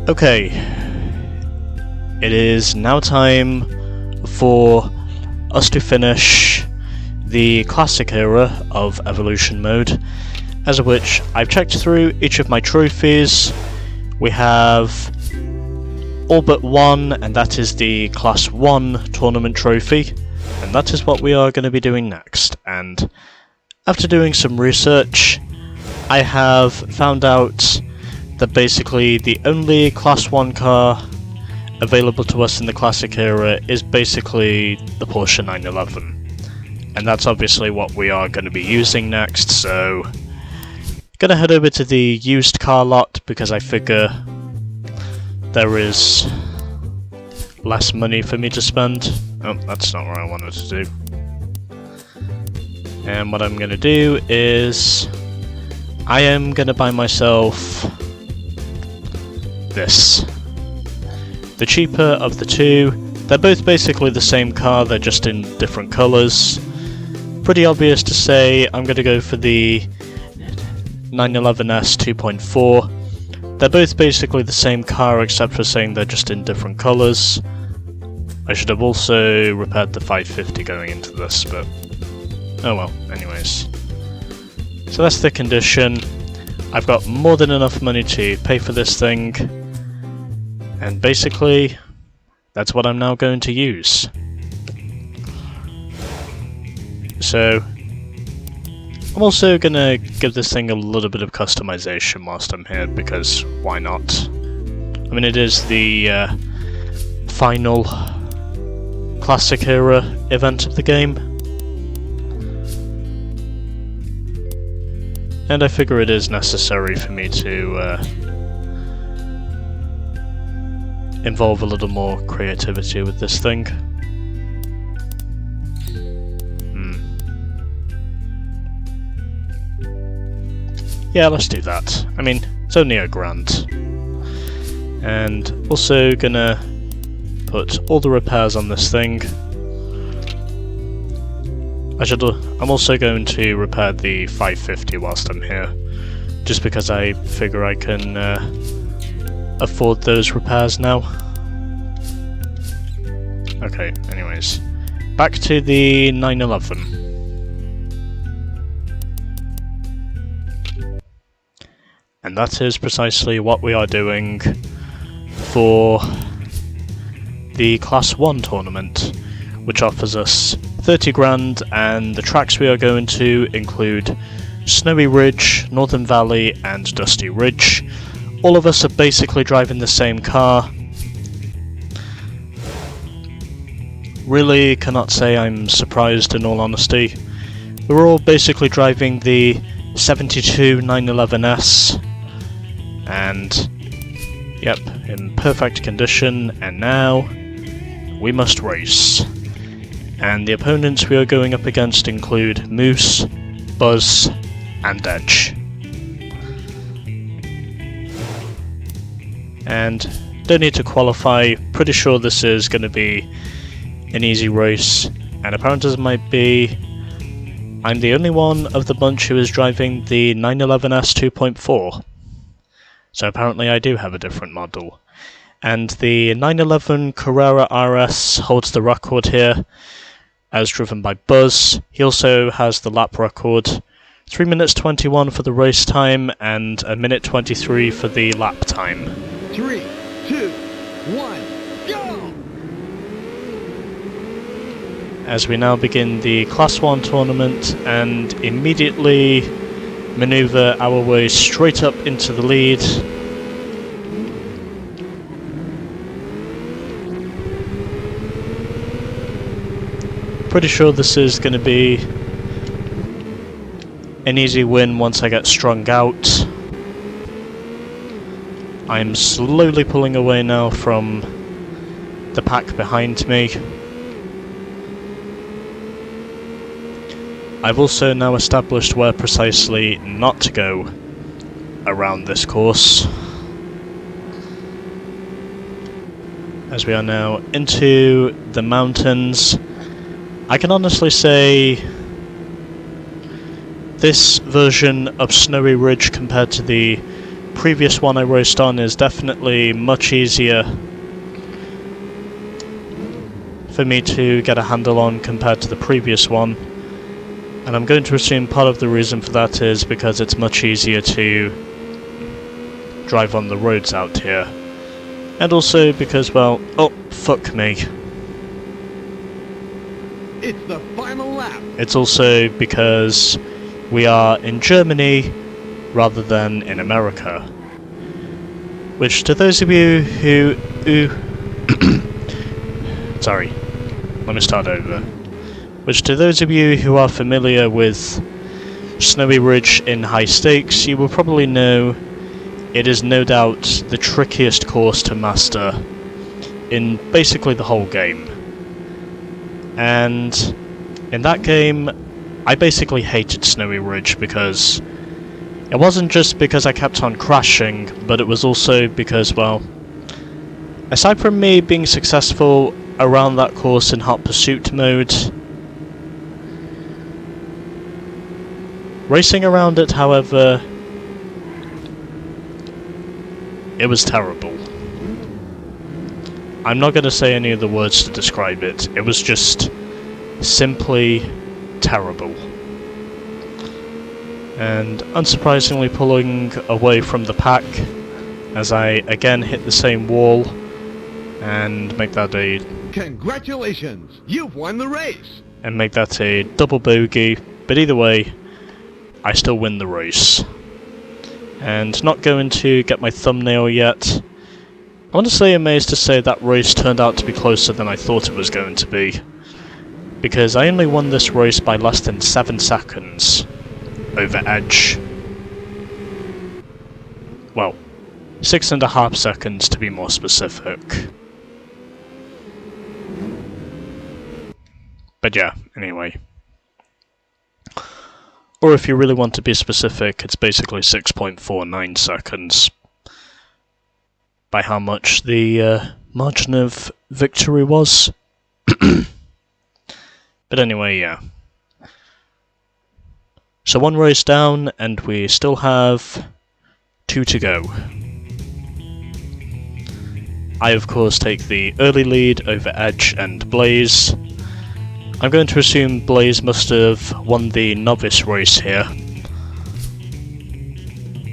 Okay, it is now time for us to finish the classic era of evolution mode, as of which I've checked through each of my trophies. We have all but one, and that is the Class 1 tournament trophy, and that is what we are going to be doing next. And after doing some research, I have found out that basically the only Class 1 car available to us in the classic era is basically the Porsche 911. And that's obviously what we are going to be using next, so gonna head over to the used car lot because I figure there is less money for me to spend. Oh, that's not what I wanted to do. And what I'm gonna do is I am gonna buy myself this. The cheaper of the two. They're both basically the same car, they're just in different colours. Pretty obvious to say I'm going to go for the 911S 2.4. They're both basically the same car except for saying they're just in different colours. I should have also repaired the 550 going into this, but oh well, anyways. So that's the condition. I've got more than enough money to pay for this thing. And basically, that's what I'm now going to use. So, I'm also going to give this thing a little bit of customization whilst I'm here, because why not? I mean, it is the final classic era event of the game. And I figure it is necessary for me to involve a little more creativity with this thing. Yeah, let's do that. I mean, it's only $1,000. And also gonna put all the repairs on this thing. I'm also going to repair the 550 whilst I'm here, just because I figure I can afford those repairs now. Okay, anyways. Back to the 911. And that is precisely what we are doing for the Class 1 tournament, which offers us 30 grand, and the tracks we are going to include Snowy Ridge, Northern Valley, and Dusty Ridge. All of us are basically driving the same car. Really cannot say I'm surprised, in all honesty. We're all basically driving the 72 911S, and yep, in perfect condition, and now we must race. And the opponents we are going up against include Moose, Buzz, and Edge. And don't need to qualify, pretty sure this is going to be an easy race, and apparent as it might be, I'm the only one of the bunch who is driving the 911S 2.4. So apparently I do have a different model. And the 911 Carrera RS holds the record here, as driven by Buzz. He also has the lap record, 3 minutes 21 for the race time, and 1 minute 23 for the lap time. 3, 2, 1, go! As we now begin the Class 1 tournament and immediately maneuver our way straight up into the lead. Pretty sure this is going to be an easy win once I get strung out. I'm slowly pulling away now from the pack behind me. I've also now established where precisely not to go around this course, as we are now into the mountains. I can honestly say this version of Snowy Ridge compared to the previous one I raced on is definitely much easier for me to get a handle on compared to the previous one. And I'm going to assume part of the reason for that is because it's much easier to drive on the roads out here. And also because, well, oh, fuck me. It's the final lap. It's also because we are in Germany rather than in America. Which, to those of you who sorry, let me start over. Which, to those of you who are familiar with Snowy Ridge in high stakes, you will probably know it is no doubt the trickiest course to master in basically the whole game. And in that game, I basically hated Snowy Ridge because it wasn't just because I kept on crashing, but it was also because, well, aside from me being successful around that course in Hot Pursuit mode, racing around it, however, it was terrible. I'm not going to say any of the words to describe it. It was just simply terrible. And unsurprisingly pulling away from the pack as I again hit the same wall and make that a... Congratulations! You've won the race! And make that a double bogey, but either way, I still win the race. And not going to get my thumbnail yet. I'm honestly amazed to say that race turned out to be closer than I thought it was going to be. Because I only won this race by less than 7 seconds over Edge. Well, 6.5 seconds to be more specific. But yeah, anyway. Or if you really want to be specific, it's basically 6.49 seconds. By how much the margin of victory was. But anyway, yeah. So 1 race down, and we still have 2 to go. I, of course, take the early lead over Edge and Blaze. I'm going to assume Blaze must have won the novice race here.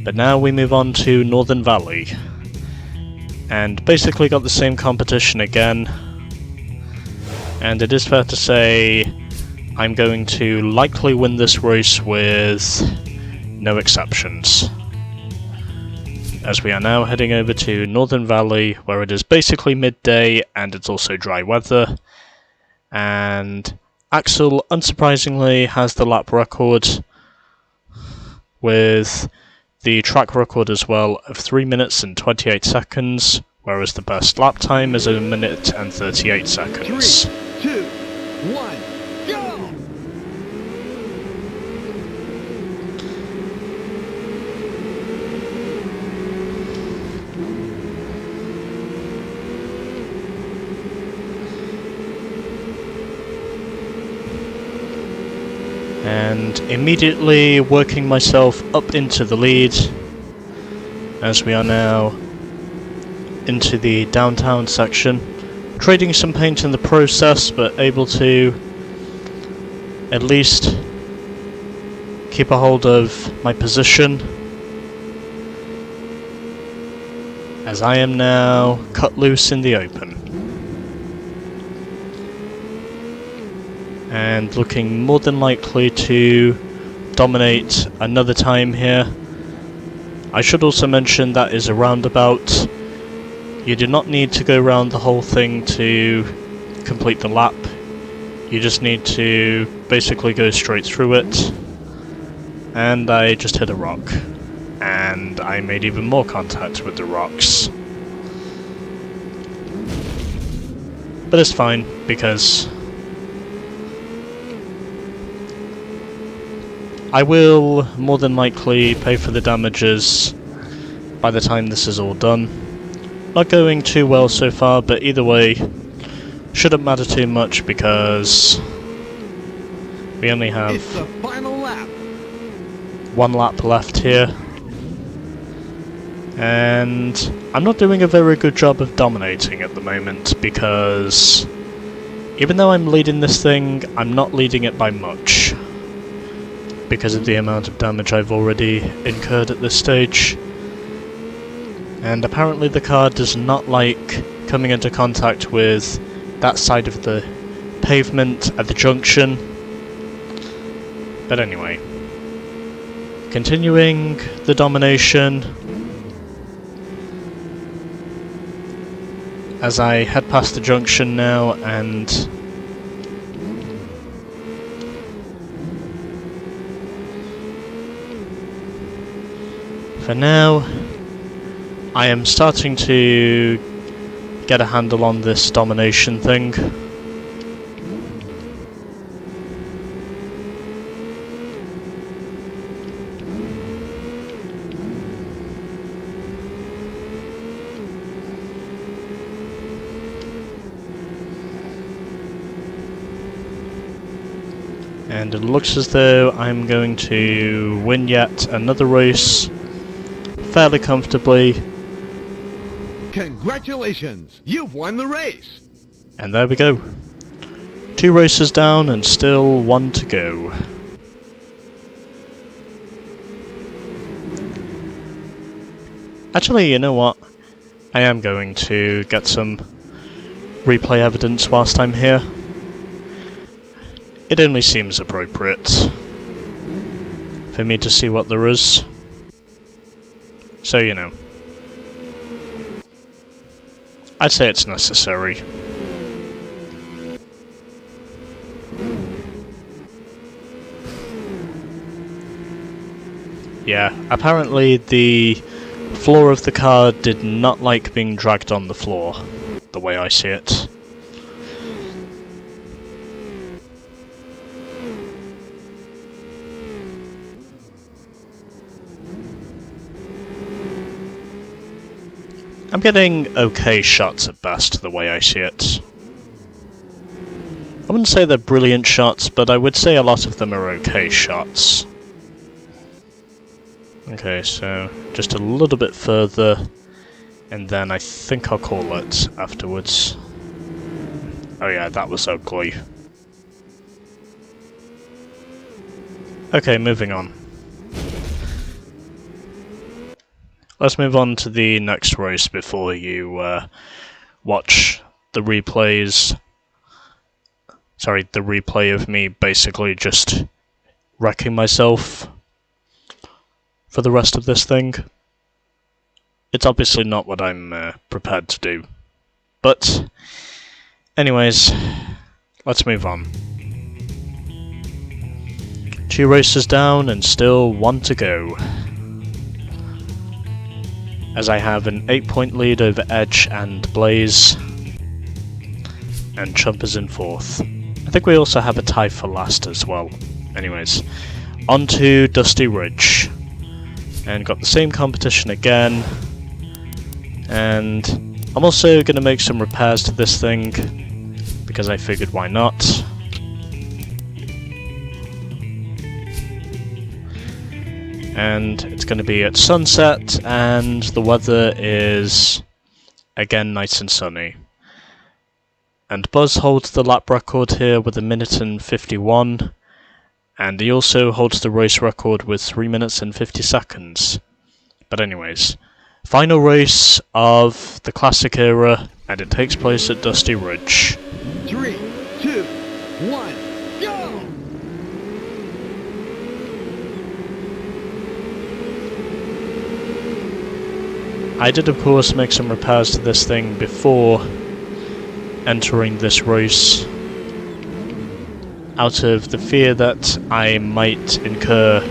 But now we move on to Northern Valley. And basically got the same competition again. And it is fair to say I'm going to likely win this race with no exceptions. As we are now heading over to Northern Valley, where it is basically midday and it's also dry weather. And Axel, unsurprisingly, has the lap record with the track record as well of 3 minutes and 28 seconds, whereas the best lap time is 1 minute and 38 seconds. 3, 2, 1, go! And immediately working myself up into the lead, as we are now into the downtown section. Trading some paint in the process, but able to at least keep a hold of my position, as I am now cut loose in the open. And looking more than likely to dominate another time here. I should also mention that is a roundabout. You do not need to go around the whole thing to complete the lap. You just need to basically go straight through it. And I just hit a rock. And I made even more contact with the rocks. But it's fine, because I will more than likely pay for the damages by the time this is all done. Not going too well so far, but either way, shouldn't matter too much because we only have It's the final lap. 1 lap left here. And I'm not doing a very good job of dominating at the moment, because even though I'm leading this thing, I'm not leading it by much, because of the amount of damage I've already incurred at this stage. And apparently the car does not like coming into contact with that side of the pavement at the junction. But anyway, continuing the domination as I head past the junction now, and for now I am starting to get a handle on this domination thing. And it looks as though I'm going to win yet another race fairly comfortably. Congratulations! You've won the race! And there we go. 2 races down and still 1 to go. Actually, you know what? I am going to get some replay evidence whilst I'm here. It only seems appropriate for me to see what there is. So, you know, I'd say it's necessary. Yeah, apparently the floor of the car did not like being dragged on the floor, the way I see it. I'm getting okay shots at best, the way I see it. I wouldn't say they're brilliant shots, but I would say a lot of them are okay shots. Okay, so just a little bit further, and then I think I'll call it afterwards. Oh yeah, that was ugly. Okay, moving on. Let's move on to the next race before you watch the replays. Sorry, the replay of me basically just wrecking myself for the rest of this thing. It's obviously not what I'm prepared to do. But, anyways, let's move on. 2 races down and still 1 to go, as I have an 8-point lead over Edge and Blaze, and Chump is in 4th. I think we also have a tie for last as well. Anyways, on to Dusty Ridge, and got the same competition again, and I'm also going to make some repairs to this thing, because I figured why not. And it's going to be at sunset, and the weather is again nice and sunny. And Buzz holds the lap record here with 1 minute and 51, and he also holds the race record with 3 minutes and 50 seconds. But anyways, final race of the Classic era, and it takes place at Dusty Ridge. 3, 2, 1, go! I did of course make some repairs to this thing before entering this race, out of the fear that I might incur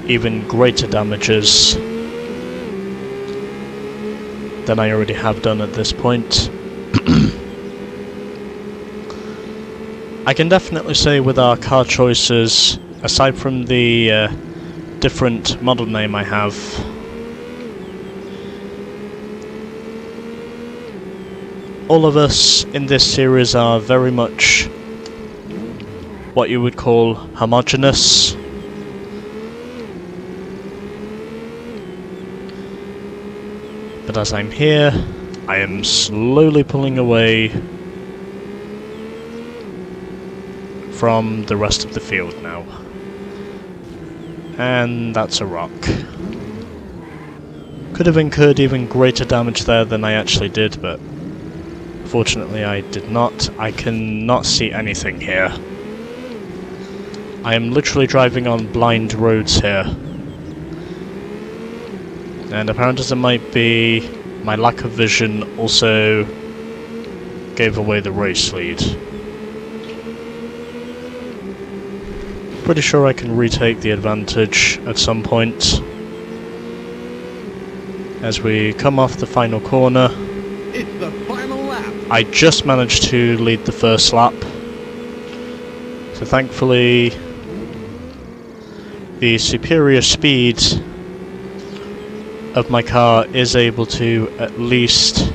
even greater damages than I already have done at this point. I can definitely say with our car choices, aside from the different model name I have, all of us in this series are very much what you would call homogeneous. And as I'm here, I am slowly pulling away from the rest of the field now. And that's a rock. Could have incurred even greater damage there than I actually did, but fortunately I did not. I cannot see anything here. I am literally driving on blind roads here. And apparent as it might be, my lack of vision also gave away the race lead. Pretty sure I can retake the advantage at some point. As we come off the final corner. It's the final lap. I just managed to lead the first lap. So thankfully, the superior speed of my car is able to at least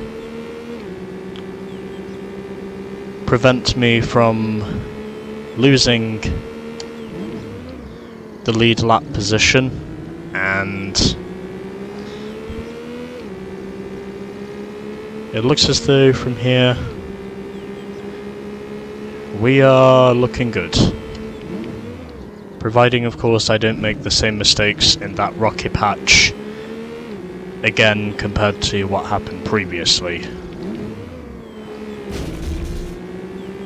prevent me from losing the lead lap position, and it looks as though from here we are looking good. Providing, of course, I don't make the same mistakes in that rocky patch again compared to what happened previously.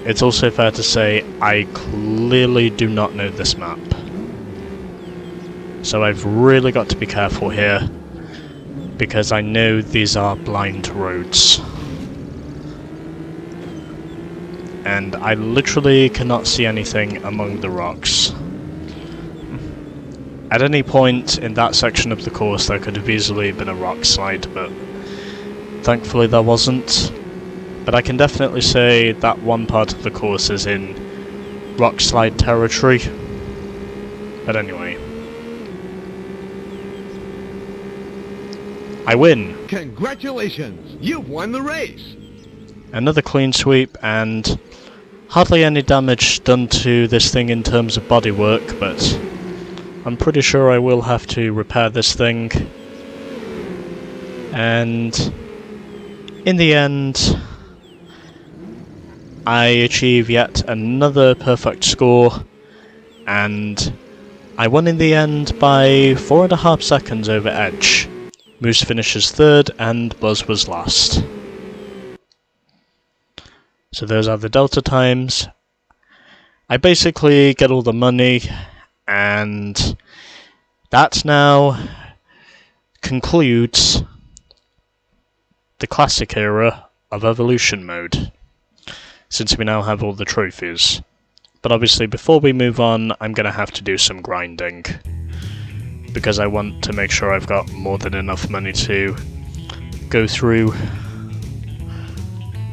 It's also fair to say I clearly do not know this map. So I've really got to be careful here, because I know these are blind roads. And I literally cannot see anything among the rocks. At any point in that section of the course there could have easily been a rock slide, but thankfully there wasn't. But I can definitely say that one part of the course is in rock slide territory. But anyway. I win! Congratulations! You've won the race! Another clean sweep, and hardly any damage done to this thing in terms of bodywork, but I'm pretty sure I will have to repair this thing. And in the end, I achieve yet another perfect score, and I won in the end by 4.5 seconds over Edge. Moose finishes third, and Buzz was last. So those are the delta times. I basically get all the money, and that now concludes the classic era of Evolution Mode, since we now have all the trophies. But obviously before we move on, I'm going to have to do some grinding, because I want to make sure I've got more than enough money to go through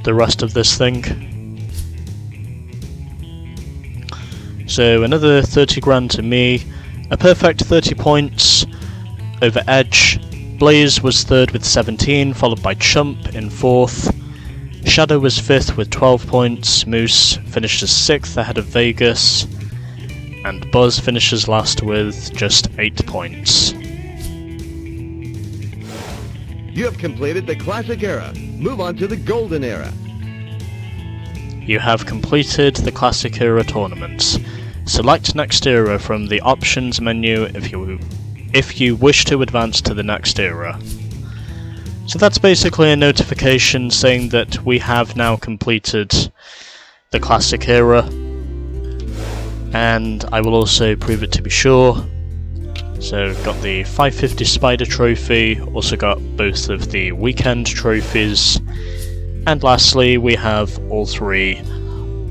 the rest of this thing. So another 30 grand to me, a perfect 30 points over Edge. Blaze was third with 17, followed by Chump in fourth. Shadow was fifth with 12 points, Moose finishes sixth ahead of Vegas, and Buzz finishes last with just 8 points. You have completed the Classic Era. Move on to the Golden Era. You have completed the Classic Era tournaments. Select Next Era from the Options menu if you wish to advance to the next era. So that's basically a notification saying that we have now completed the Classic Era, and I will also prove it to be sure. So got the 550 Spider Trophy, also got both of the Weekend Trophies, and lastly we have all three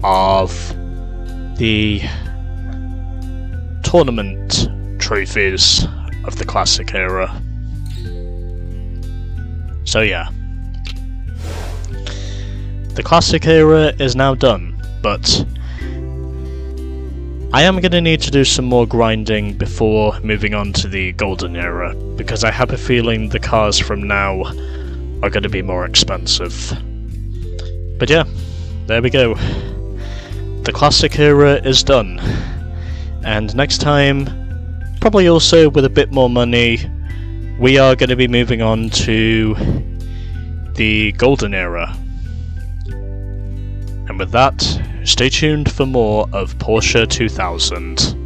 of the Tournament Trophies of the Classic Era. So yeah, the Classic Era is now done, but I am going to need to do some more grinding before moving on to the Golden Era, because I have a feeling the cars from now are going to be more expensive. But yeah, there we go. The Classic Era is done, and next time, probably also with a bit more money, we are going to be moving on to the golden era. And with that, stay tuned for more of Porsche 2000.